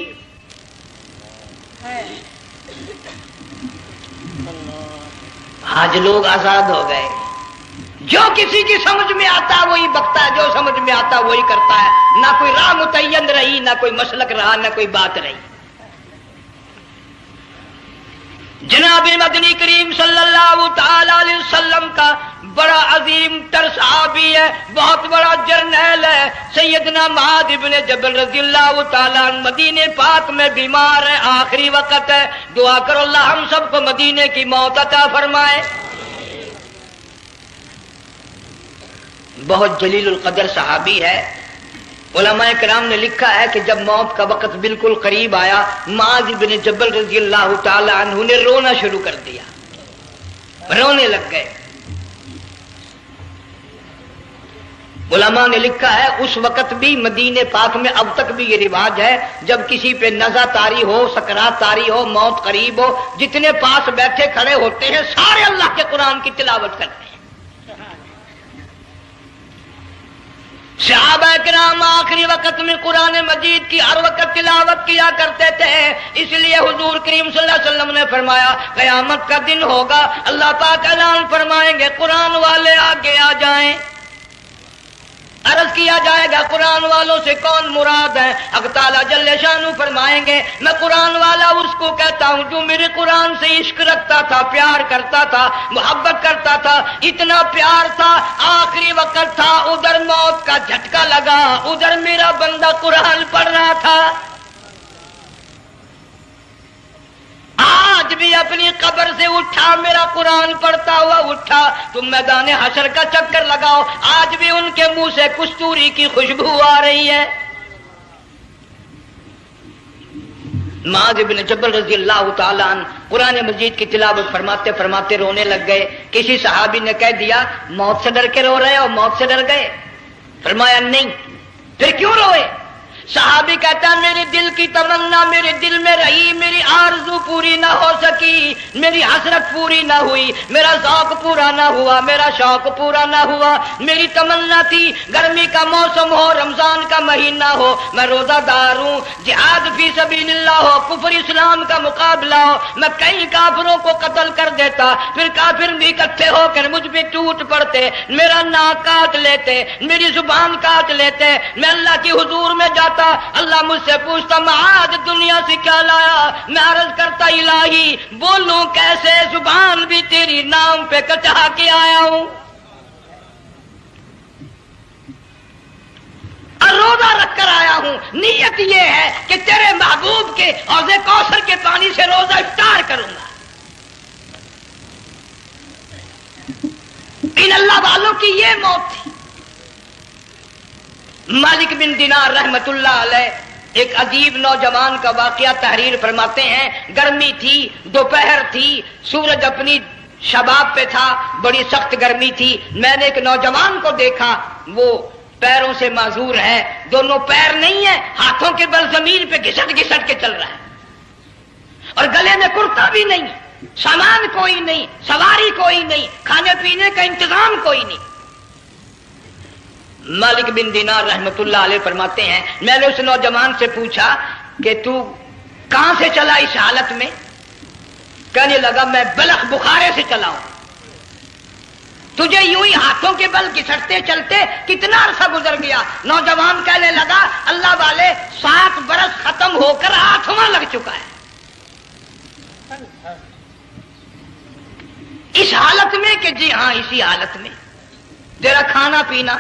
آج لوگ آزاد ہو گئے، جو کسی کی سمجھ میں آتا ہے وہی بکتا ہے، جو سمجھ میں آتا ہے وہی کرتا ہے، نہ کوئی راہ متعین رہی، نہ کوئی مسلک رہا، نہ کوئی بات رہی۔ جناب مدنی کریم صلی اللہ تعالی علیہ وسلم کا بڑا عظیم تر صحابی ہے، بہت بڑا جرنیل ہے، سیدنا معاذ بن جبل رضی اللہ تعالی عنہ مدینے پاک میں بیمار ہے، آخری وقت ہے، دعا کرو اللہ ہم سب کو مدینے کی موت عطا فرمائے۔ بہت جلیل القدر صحابی ہے، علماء کرام نے لکھا ہے کہ جب موت کا وقت بالکل قریب آیا، معاذ بن جبل رضی اللہ تعالی عنہ نے رونا شروع کر دیا، رونے لگ گئے۔ علماء نے لکھا ہے اس وقت بھی مدینے پاک میں اب تک بھی یہ رواج ہے، جب کسی پہ نزع طاری ہو، سکرات طاری ہو، موت قریب ہو، جتنے پاس بیٹھے کھڑے ہوتے ہیں سارے اللہ کے قرآن کی تلاوت کرتے ہیں۔ صحابہ کرام آخری وقت میں قرآن مجید کی ہر وقت تلاوت کیا کرتے تھے، اس لیے حضور کریم صلی اللہ علیہ وسلم نے فرمایا قیامت کا دن ہوگا، اللہ پاک اعلان فرمائیں گے قرآن والے آگے آ جائیں۔ عرض کیا جائے گا قرآن والوں سے کون مراد ہے؟ حق تعالیٰ جل شانہ فرمائیں گے میں قرآن والا اس کو کہتا ہوں جو میرے قرآن سے عشق رکھتا تھا، پیار کرتا تھا، محبت کرتا تھا، اتنا پیار تھا آخری وقت تھا، ادھر موت کا جھٹکا لگا، ادھر میرا بندہ قرآن پڑھ رہا تھا، آج بھی اپنی قبر سے اٹھا، میرا قرآن پڑھتا ہوا اٹھا، تم میدان حشر کا چکر لگاؤ، آج بھی ان کے منہ سے کستوری کی خوشبو آ رہی ہے۔ معاذ بن جبل رضی اللہ تعالیٰ عنہ قرآن مجید کی تلاوت فرماتے فرماتے رونے لگ گئے. کسی صحابی نے کہہ دیا موت سے ڈر کے رو رہے ہو, موت سے ڈر گئے؟ فرمایا نہیں. پھر کیوں روئے؟ صحابی کہتا ہے میرے دل کی تمنا میرے دل میں رہی, میری آرزو پوری نہ ہو سکی, میری حسرت پوری نہ ہوئی, میرا ذوق پورا نہ ہوا, میرا شوق پورا نہ ہوا. میری تمنا تھی گرمی کا موسم ہو, رمضان کا مہینہ ہو, میں روزہ دار ہوں, جہاد فی سبیل اللہ ہو, کفر اسلام کا مقابلہ ہو, میں کئی کافروں کو قتل کر دیتا, پھر کافر بھی اکٹھے ہو کر مجھ پہ ٹوٹ پڑتے, میرا ناک کاٹ لیتے, میری زبان کاٹ لیتے, میں اللہ کی حضور میں جاتا, اللہ مجھ سے پوچھتا معاذ دنیا سے کیا لایا؟ میں عرض کرتا الہی بولوں کیسے, زبان بھی تیری نام پہ کٹا کے آیا ہوں, اور روزہ رکھ کر آیا ہوں. نیت یہ ہے کہ تیرے محبوب کے حوض کوثر کے پانی سے روزہ افطار کروں گا. ان اللہ والوں کی یہ موت تھی. مالک بن دینار رحمت اللہ علیہ ایک عجیب نوجوان کا واقعہ تحریر فرماتے ہیں. گرمی تھی, دوپہر تھی, سورج اپنی شباب پہ تھا, بڑی سخت گرمی تھی. میں نے ایک نوجوان کو دیکھا, وہ پیروں سے معذور ہے, دونوں پیر نہیں ہیں, ہاتھوں کے بل زمین پہ گھسٹ گھسٹ کے چل رہا ہے, اور گلے میں کرتا بھی نہیں, سامان کوئی نہیں, سواری کوئی نہیں, کھانے پینے کا انتظام کوئی نہیں. مالک بن دینار رحمت اللہ علیہ فرماتے ہیں میں نے اس نوجوان سے پوچھا کہ تو کہاں سے چلا اس حالت میں؟ کہنے لگا میں بلخ بخارے سے چلا ہوں. تجھے یوں ہی ہاتھوں کے بل گھسٹتے چلتے کتنا عرصہ گزر گیا؟ نوجوان کہنے لگا اللہ والے 7 برس ختم ہو کر 8واں لگ چکا ہے. اس حالت میں کہ جی ہاں اسی حالت میں تیرا کھانا پینا.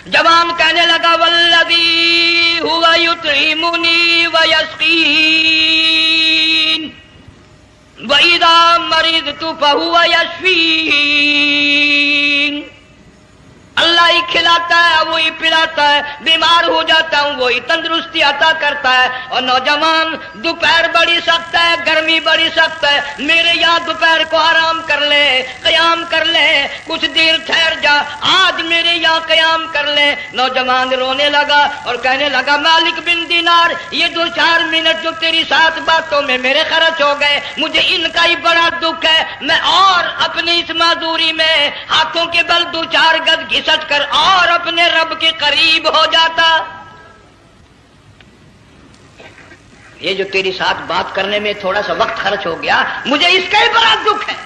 جوان کہنے لگا والذی ہوا یطعمنی ویسقین وَإِذَا مَرِضْتُ فَهُوَ يَشْفِينِ. اللہ ہی کھلاتا ہے, وہی پلاتا ہے, بیمار ہو جاتا ہوں وہی تندرستی عطا کرتا ہے. اور نوجوان دوپہر بڑی سخت ہے, گرمی بڑی سخت ہے, میرے یہاں دوپہر کو آرام کر لے, قیام کر لے, کچھ دیر ٹھہر جا, آج میرے یہاں قیام کر لے. نوجوان رونے لگا اور کہنے لگا مالک بن دینار یہ 2-4 منٹ جو تیری ساتھ باتوں میں میرے خرچ ہو گئے, مجھے ان کا ہی بڑا دکھ ہے. میں اور اپنی اس معذوری میں ہاتھوں کے بل 2-4 گز گھسٹ کر اور اپنے رب کے قریب ہو جاتا. یہ جو تیری ساتھ بات کرنے میں تھوڑا سا وقت خرچ ہو گیا, مجھے اس کا ہی بڑا دکھ ہے.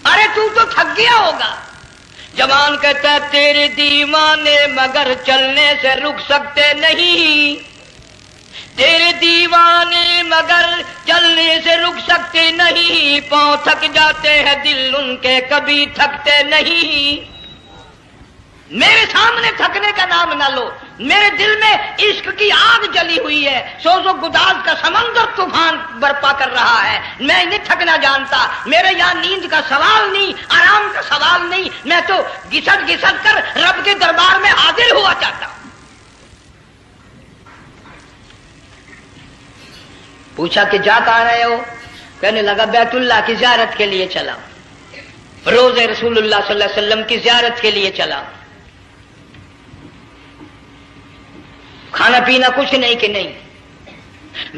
ارے تو تھک گیا ہوگا. جوان کہتا ہے تیرے دیوانے مگر چلنے سے رک سکتے نہیں, تیرے دیوانے مگر چلنے سے رک سکتے نہیں, پاؤں تھک جاتے ہیں دل ان کے کبھی تھکتے نہیں. میرے سامنے تھکنے کا نام نہ لو, میرے دل میں عشق کی آگ جلی ہوئی ہے, سوز و گداز کا سمندر طوفان برپا کر رہا ہے. میں نہیں تھکنا جانتا, میرے یہاں نیند کا سوال نہیں, آرام کا سوال نہیں, میں تو گھسٹ گھسٹ کر رب کے دربار میں حاضر ہوا چاہتا ہوں. پوچھا کہ جا کہاں رہے ہو؟ کہنے لگا بیت اللہ کی زیارت کے لیے چلا, روز رسول اللہ صلی اللہ علیہ وسلم کی زیارت کے لیے چلا. کھانا پینا کچھ نہیں کہ نہیں,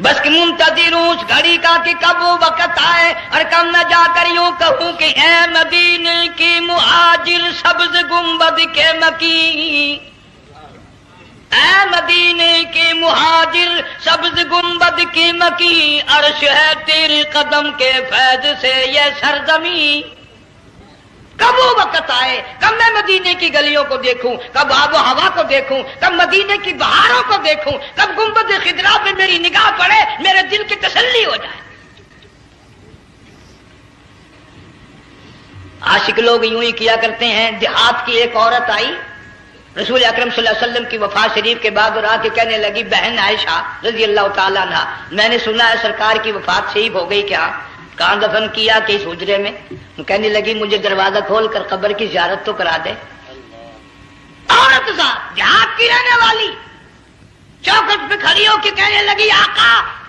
بس کہ منتظر ہوں اس گھڑی کا کہ کب وہ وقت آئے اور کب میں جا کر یوں کہوں کہ اے مدینے کی مہاجر سبز گنبد کے مکی, اے مدینے کے مہاجر سبز گنبد کی مکی, عرش ہے تیرے قدم کے فیض سے یہ سرزمین. کب وہ وقت آئے, کب میں مدینے کی گلیوں کو دیکھوں, کب آب و ہوا کو دیکھوں, کب مدینے کی بہاروں کو دیکھوں, کب گنبد خضرا پہ میری نگاہ پڑے, میرے دل کی تسلی ہو جائے. عاشق لوگ یوں ہی کیا کرتے ہیں. دیہات کی ایک عورت آئی رسول اکرم صلی اللہ علیہ وسلم کی وفات شریف کے بعد, اور آ کے کہنے لگی بہن عائشہ رضی اللہ تعالیٰ عنہا, میں نے سنا ہے سرکار کی وفات شریف ہو گئی, کیا کہاں دفن کیا کہ اس حجرے میں؟ کہنے لگی مجھے دروازہ کھول کر قبر کی زیارت تو کرا دے. عورت صاحب دیہات کی رہنے والی چوکھٹ پہ کھڑی ہو کے کہنے لگی آقا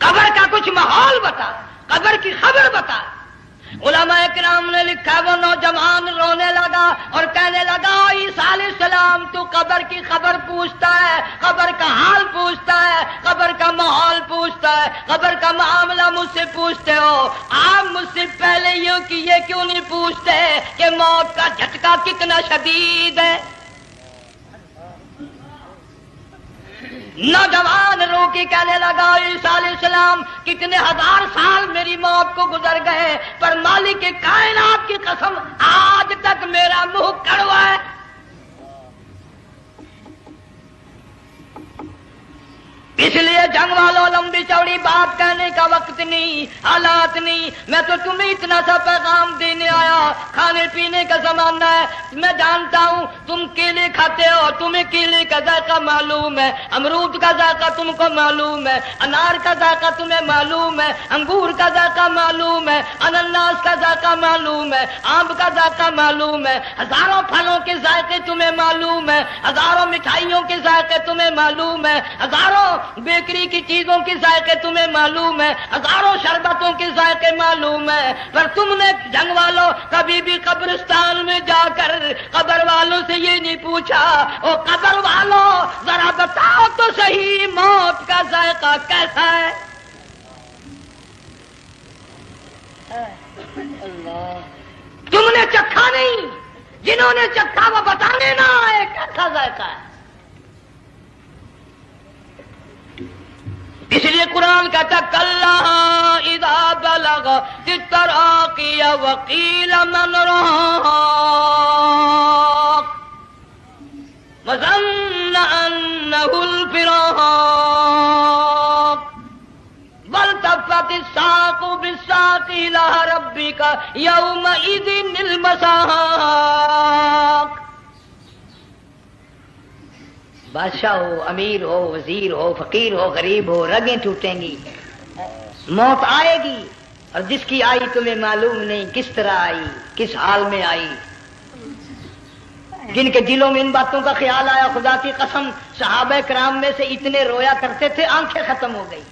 قبر کا کچھ ماحول بتا، قبر کی خبر بتا۔ علماء کرام نے لکھا وہ نوجوان رونے لگا اور کہنے لگا عیسیٰ علیہ السلام تو قبر کی خبر پوچھتا ہے، قبر کا حال پوچھتا ہے، قبر کا ماحول پوچھتا ہے، قبر کا معاملہ مجھ سے پوچھتے ہو، آپ مجھ سے پہلے یہ کیوں نہیں پوچھتے کہ موت کا جھٹکا کتنا شدید ہے؟ نوجوان رو کے کہنے لگا عیسیٰ علیہ السلام کتنے ہزار سال میری موت کو گزر گئے، پر مالک کائنات کی قسم آج تک میرا منہ کڑوا ہے۔ اس لیے جنگ والوں لمبی چوڑی بات کہنے کا وقت نہیں، حالات نہیں، میں تو تمہیں اتنا سا پیغام دینے آیا۔ کھانے پینے کا زمانہ ہے، میں جانتا ہوں تم کیلے کھاتے ہو، تمہیں کیلے کا ذائقہ معلوم ہے، امرود کا ذائقہ تم کو معلوم ہے، انار کا ذائقہ تمہیں معلوم ہے، انگور کا ذائقہ معلوم ہے، انناس کا ذائقہ معلوم ہے، آم کا ذائقہ معلوم ہے، ہزاروں پھلوں کے ذائقے تمہیں معلوم ہے، ہزاروں مٹھائیوں کے ذائقے تمہیں معلوم ہے، ہزاروں بیکری کی چیزوں کے ذائقے تمہیں معلوم ہے، ہزاروں شربتوں کے ذائقے معلوم ہے، پر تم نے جنگ والوں کبھی بھی قبرستان میں جا کر قبر والوں سے یہ نہیں پوچھا او قبر والوں ذرا بتاؤ تو صحیح موت کا ذائقہ کیسا ہے؟ تم نے چکھا نہیں، جنہوں نے چکھا وہ بتانے نہ آئے کیسا ذائقہ ہے۔ اس لیے قرآن کہتا کلا اذا بلغت التراقی وقیل من راق وظن انه الفراق والتفت الساق بالساق الى ربك يومئذ المساق۔ بادشاہ ہو، امیر ہو، وزیر ہو، فقیر ہو، غریب ہو، رگیں ٹوٹیں گی، موت آئے گی، اور جس کی آئی تمہیں معلوم نہیں کس طرح آئی، کس حال میں آئی۔ جن کے دلوں میں ان باتوں کا خیال آیا، خدا کی قسم صحابہ کرام میں سے اتنے رویا کرتے تھے آنکھیں ختم ہو گئی۔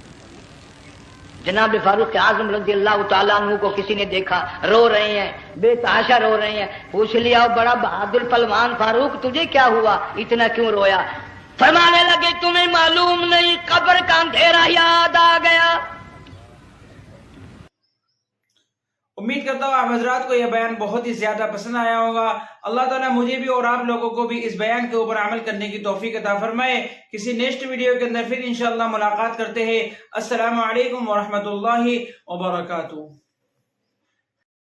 جناب فاروق اعظم رضی اللہ تعالیٰ عنہ کو کسی نے دیکھا رو رہے ہیں، بے تحاشا رو رہے ہیں، پوچھ لیا بڑا بہادر پہلوان فاروق تجھے کیا ہوا، اتنا کیوں رویا؟ فرمانے لگے تمہیں معلوم نہیں قبر کا اندھیرا یاد آ گیا۔ امید کرتا ہوں آپ حضرات کو یہ بیان بہت ہی زیادہ پسند آیا ہوگا۔ اللہ تعالیٰ مجھے بھی اور آپ لوگوں کو بھی اس بیان کے اوپر عمل کرنے کی توفیق عطا فرمائے۔ کسی نیکسٹ ویڈیو کے اندر پھر انشاءاللہ ملاقات کرتے ہیں۔ السلام علیکم ورحمۃ اللہ وبرکاتہ۔